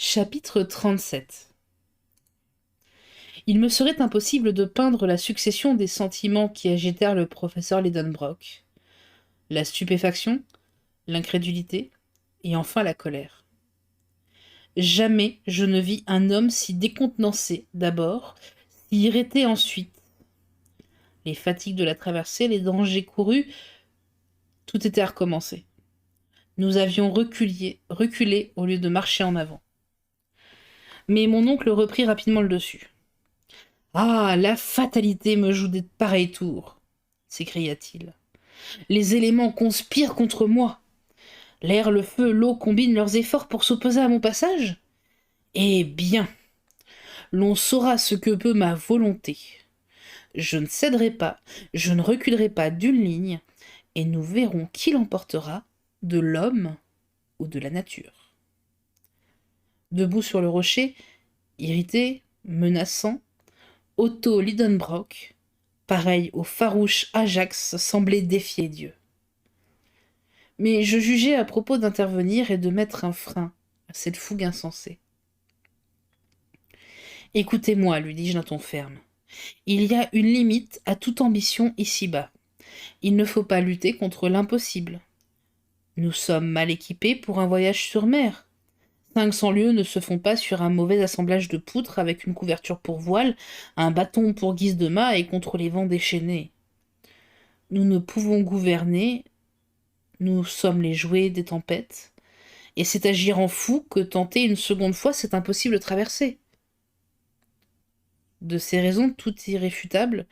Chapitre 37. Il me serait impossible de peindre la succession des sentiments qui agitèrent le professeur Lidenbrock. La stupéfaction, l'incrédulité, et enfin la colère. Jamais je ne vis un homme si décontenancé d'abord, si irrité ensuite. Les fatigues de la traversée, les dangers courus, tout était à recommencer. Nous avions reculé au lieu de marcher en avant. Mais mon oncle reprit rapidement le dessus. Ah, la fatalité me joue de pareils tours, s'écria-t-il. Les éléments conspirent contre moi. L'air, le feu, l'eau combinent leurs efforts pour s'opposer à mon passage. Eh bien, l'on saura ce que peut ma volonté. Je ne céderai pas, je ne reculerai pas d'une ligne, et nous verrons qui l'emportera, de l'homme ou de la nature. Debout sur le rocher, irrité, menaçant, Otto Lidenbrock, pareil au farouche Ajax, semblait défier Dieu. Mais je jugeais à propos d'intervenir et de mettre un frein à cette fougue insensée. Écoutez-moi, lui dis-je d'un ton ferme. Il y a une limite à toute ambition ici-bas. Il ne faut pas lutter contre l'impossible. Nous sommes mal équipés pour un voyage sur mer. 500 lieues ne se font pas sur un mauvais assemblage de poutres avec une couverture pour voile, un bâton pour guise de mât et contre les vents déchaînés. Nous ne pouvons gouverner, nous sommes les jouets des tempêtes, et c'est agir en fou que tenter une seconde fois cette impossible traversée. De ces raisons toutes irréfutables,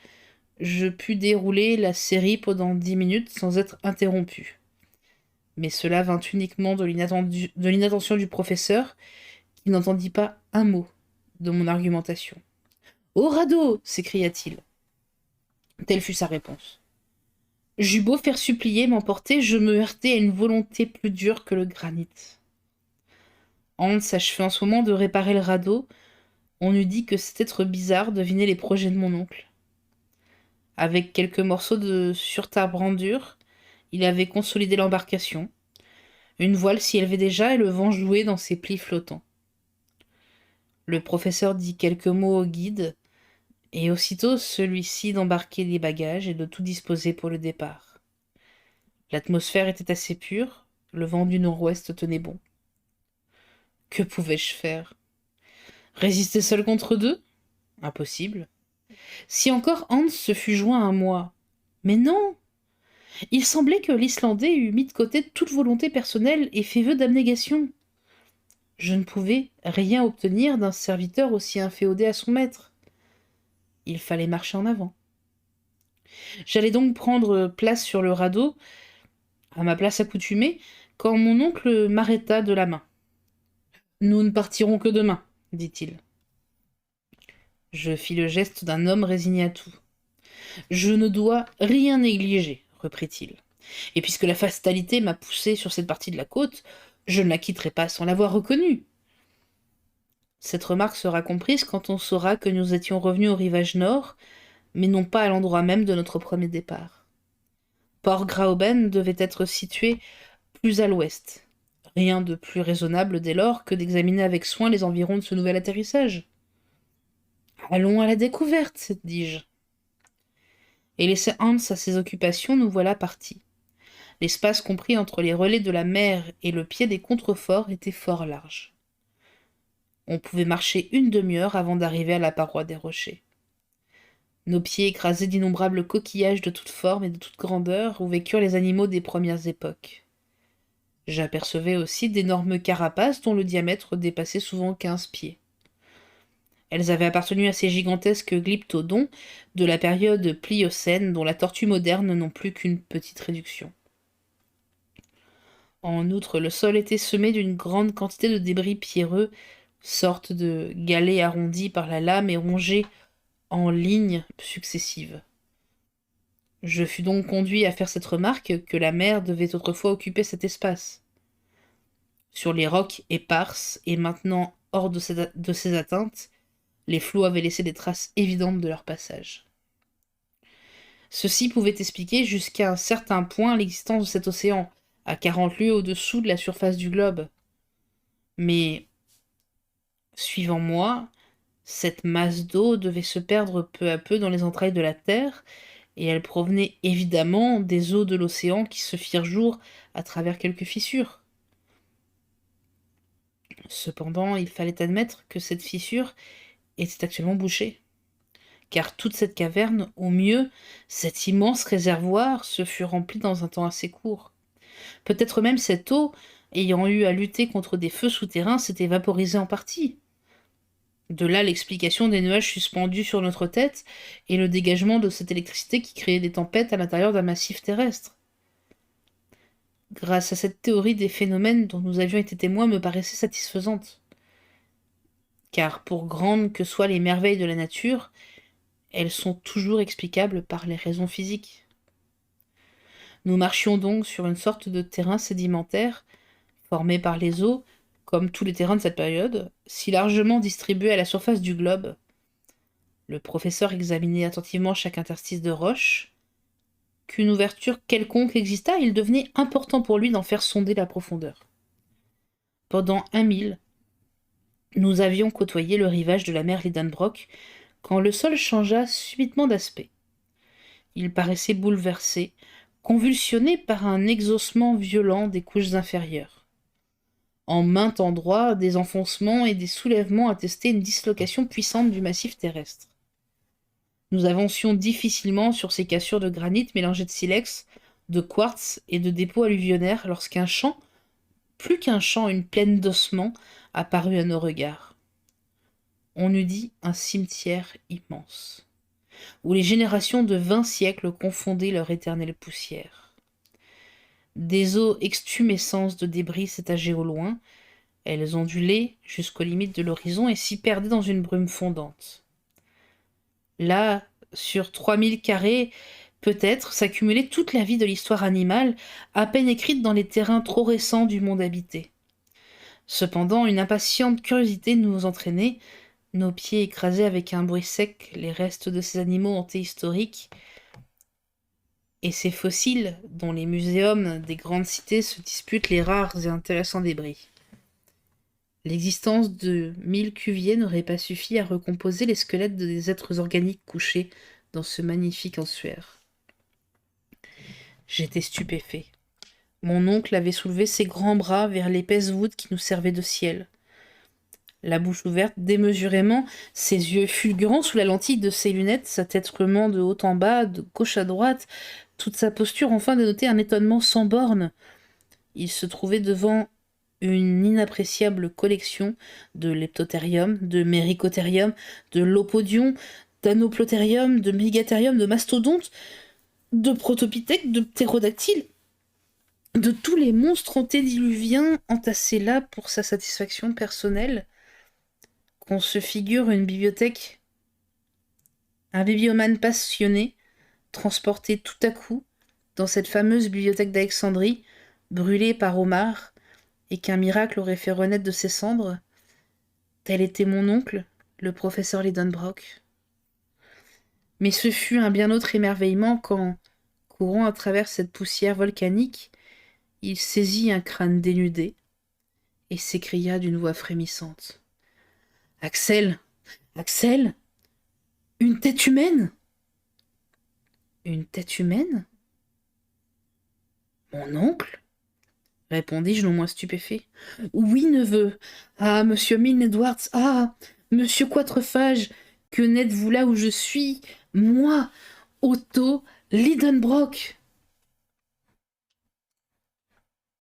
je pus dérouler la série pendant 10 minutes sans être interrompu. Mais cela vint uniquement de l'inattention du professeur, qui n'entendit pas un mot de mon argumentation. Au radeau s'écria-t-il. Telle fut sa réponse. J'eus beau faire supplier, m'emporter, je me heurtai à une volonté plus dure que le granit. Hans achevait en ce moment de réparer le radeau. On eût dit que cet être bizarre devinait les projets de mon oncle. Avec quelques morceaux de surtarbrandur, il avait consolidé l'embarcation. Une voile s'y élevait déjà et le vent jouait dans ses plis flottants. Le professeur dit quelques mots au guide, et aussitôt celui-ci d'embarquer les bagages et de tout disposer pour le départ. L'atmosphère était assez pure, le vent du nord-ouest tenait bon. Que pouvais-je faire? Résister seul contre deux? Impossible. Si encore Hans se fût joint à moi. Mais non! Il semblait que l'Islandais eût mis de côté toute volonté personnelle et fait vœu d'abnégation. Je ne pouvais rien obtenir d'un serviteur aussi inféodé à son maître. Il fallait marcher en avant. J'allais donc prendre place sur le radeau, à ma place accoutumée, quand mon oncle m'arrêta de la main. Nous ne partirons que demain, dit-il. Je fis le geste d'un homme résigné à tout. Je ne dois rien négliger, reprit-il. Et puisque la fatalité m'a poussé sur cette partie de la côte, je ne la quitterai pas sans l'avoir reconnue. Cette remarque sera comprise quand on saura que nous étions revenus au rivage nord, mais non pas à l'endroit même de notre premier départ. Port Graüben devait être situé plus à l'ouest. Rien de plus raisonnable dès lors que d'examiner avec soin les environs de ce nouvel atterrissage. Allons à la découverte, dis-je. Et laissé Hans à ses occupations, nous voilà partis. L'espace compris entre les relais de la mer et le pied des contreforts était fort large. On pouvait marcher une demi-heure avant d'arriver à la paroi des rochers. Nos pieds écrasaient d'innombrables coquillages de toutes formes et de toutes grandeurs où vécurent les animaux des premières époques. J'apercevais aussi d'énormes carapaces dont le diamètre dépassait souvent 15 pieds. Elles avaient appartenu à ces gigantesques glyptodons de la période Pliocène dont la tortue moderne n'ont plus qu'une petite réduction. En outre, le sol était semé d'une grande quantité de débris pierreux, sorte de galets arrondis par la lame et rongés en lignes successives. Je fus donc conduit à faire cette remarque que la mer devait autrefois occuper cet espace. Sur les rocs éparses et maintenant hors de ses atteintes, les flots avaient laissé des traces évidentes de leur passage. Ceci pouvait expliquer jusqu'à un certain point l'existence de cet océan, à 40 lieues au-dessous de la surface du globe. Mais Suivant moi, cette masse d'eau devait se perdre peu à peu dans les entrailles de la Terre, et elle provenait évidemment des eaux de l'océan qui se firent jour à travers quelques fissures. Cependant, il fallait admettre que cette fissure était actuellement bouchée, car toute cette caverne, au mieux, cet immense réservoir, se fut rempli dans un temps assez court. Peut-être même cette eau, ayant eu à lutter contre des feux souterrains, s'était vaporisée en partie. De là l'explication des nuages suspendus sur notre tête et le dégagement de cette électricité qui créait des tempêtes à l'intérieur d'un massif terrestre. Grâce à cette théorie des phénomènes dont nous avions été témoins me paraissait satisfaisante. Car pour grandes que soient les merveilles de la nature, elles sont toujours explicables par les raisons physiques. Nous marchions donc sur une sorte de terrain sédimentaire, formé par les eaux, comme tous les terrains de cette période, si largement distribués à la surface du globe. Le professeur examinait attentivement chaque interstice de roche. Qu'une ouverture quelconque existât, il devenait important pour lui d'en faire sonder la profondeur. Pendant 1 mille, nous avions côtoyé le rivage de la mer Lidenbrock, quand le sol changea subitement d'aspect. Il paraissait bouleversé, convulsionné par un exhaussement violent des couches inférieures. En maint endroit, des enfoncements et des soulèvements attestaient une dislocation puissante du massif terrestre. Nous avancions difficilement sur ces cassures de granit mélangées de silex, de quartz et de dépôts alluvionnaires lorsqu'un champ, plus qu'un champ, une plaine d'ossements, apparut à nos regards. On eût dit un cimetière immense, où les générations de 20 siècles confondaient leur éternelle poussière. Des eaux extumescences de débris s'étageaient au loin, elles ondulaient jusqu'aux limites de l'horizon et s'y perdaient dans une brume fondante. Là, sur 3000 carrés, peut-être, s'accumulait toute la vie de l'histoire animale, à peine écrite dans les terrains trop récents du monde habité. Cependant, une impatiente curiosité nous entraînait, nos pieds écrasaient avec un bruit sec les restes de ces animaux antéhistoriques, et ces fossiles dont les muséums des grandes cités se disputent les rares et intéressants débris. L'existence de 1000 cuviers n'aurait pas suffi à recomposer les squelettes des êtres organiques couchés dans ce magnifique ossuaire. J'étais stupéfait. Mon oncle avait soulevé ses grands bras vers l'épaisse voûte qui nous servait de ciel. La bouche ouverte démesurément, ses yeux fulgurants sous la lentille de ses lunettes, sa tête remuant de haut en bas, de gauche à droite, toute sa posture enfin dénotait un étonnement sans bornes. Il se trouvait devant une inappréciable collection de leptotherium, de méricotherium, de lopodium, d'anoplotherium, de mégatherium, de mastodontes, de protopithèques, de ptérodactyles, de tous les monstres antédiluviens entassés là pour sa satisfaction personnelle. Qu'on se figure une bibliothèque, un bibliomane passionné, transporté tout à coup dans cette fameuse bibliothèque d'Alexandrie, brûlée par Omar, et qu'un miracle aurait fait renaître de ses cendres, tel était mon oncle, le professeur Lidenbrock. Mais ce fut un bien autre émerveillement quand, courant à travers cette poussière volcanique, il saisit un crâne dénudé et s'écria d'une voix frémissante. « Axel, Axel, une tête humaine !» « Une tête humaine ? Mon oncle ?» répondis-je non moins stupéfait. « Oui, neveu. Ah, monsieur Milne Edwards, ah, monsieur Quatrefages, que n'êtes-vous là où je suis, moi, Otto Lidenbrock ?»